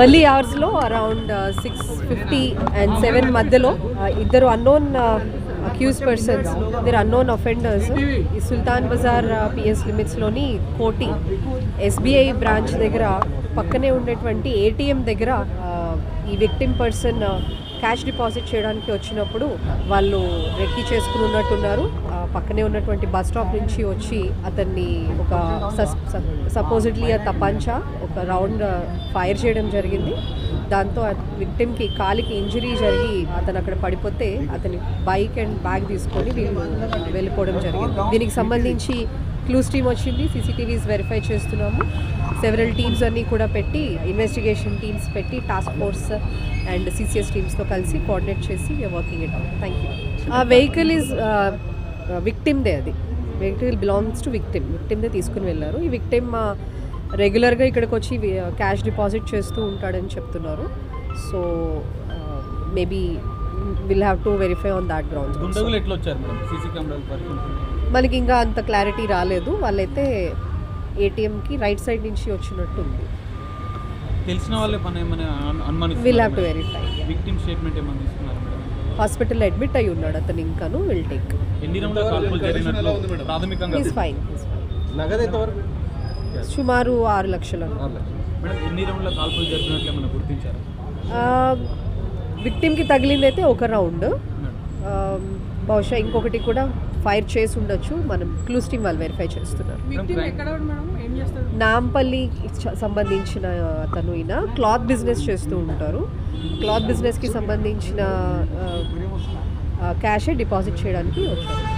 Early అవర్స్లో around 6:50 and 7 మధ్యలో ఇద్దరు అన్నోన్ అక్యూజ్ పర్సన్స్, ఇద్దరు అన్నోన్ అఫెండర్స్ ఈ సుల్తాన్ బజార్ పిఎస్ లిమిట్స్లోని కోటి ఎస్బీఐ బ్రాంచ్ దగ్గర పక్కనే ఉండేటువంటి ఏటీఎం దగ్గర ఈ విక్టిమ్ పర్సన్ క్యాష్ డిపాజిట్ చేయడానికి వచ్చినప్పుడు వాళ్ళు రెక్కి చేసుకుని ఉన్నట్టున్నారు. పక్కనే ఉన్నటువంటి బస్ స్టాప్ నుంచి వచ్చి అతన్ని ఒక సపోజిట్లీ తపంచా ఒక రౌండ్ ఫైర్ చేయడం జరిగింది. దాంతో విక్టిమ్కి కాలికి ఇంజరీ జరిగి అతను అక్కడ పడిపోతే అతని బైక్ అండ్ బ్యాగ్ తీసుకొని వీళ్ళు వెళ్ళిపోవడం జరిగింది. దీనికి సంబంధించి క్లూస్ టీమ్ వచ్చింది, సీసీటీవీస్ వెరిఫై చేస్తున్నాము. సెవెరల్ టీమ్స్ అన్నీ కూడా పెట్టి ఇన్వెస్టిగేషన్ టీమ్స్ పెట్టి టాస్క్ ఫోర్స్ అండ్ సిసిఎస్ టీమ్స్తో కలిసి కోఆర్డినేట్ చేసి we are working it out. Thank you. ఆ వెహికల్ ఈజ్ విక్టిమ్దే, అది వెహికల్ బిలాంగ్స్ టు విక్టిమ్దే తీసుకుని వెళ్ళారు. ఈ విక్టిమ్ రెగ్యులర్గా ఇక్కడికి వచ్చి క్యాష్ డిపాజిట్ చేస్తూ ఉంటాడని చెప్తున్నారు. So maybe will have to verify on that grounds. మనకి ఇంకా అంత క్లారిటీ రాలేదు. వాళ్ళైతే ఏటీఎంకి రైట్ సైడ్ నుంచి వచ్చినట్టు ఉంది. తెలిసిన వాళ్ళే పని ఏమైనా అనుమానిస్తున్నారు. Will have to verify. Victim statement ఏమైనా తీసుకున్నారు మేడం? హాస్పిటల్ అడ్మిట్ అయి ఉన్నాడు అతను. ఇంకాను విల్ టేక్. ఎన్ని రౌండ్ల కాల్పులు జరిగినట్లు ప్రాథమికంగా ఈజ్ ఫైన్. నగదు ఎంతవరకు? సుమారు 6 లక్షలు. మేడం ఎన్ని రౌండ్ల కాల్పులు జరిగినట్లు ఏమైనా గుర్తించారు? విక్టిమ్కి తగిలింది అయితే ఒక రౌండ్, బహుశా ఇంకొకటి కూడా ఫైర్ చేసి ఉండొచ్చు. మనం క్లూస్ టీమ్ వాళ్ళు వెరిఫై చేస్తున్నారు. నాంపల్లి సంబంధించిన అతను ఈయన క్లాత్ బిజినెస్ చేస్తూ ఉంటారు. క్లాత్ బిజినెస్కి సంబంధించిన క్యాషే డిపాజిట్ చేయడానికి వచ్చారు.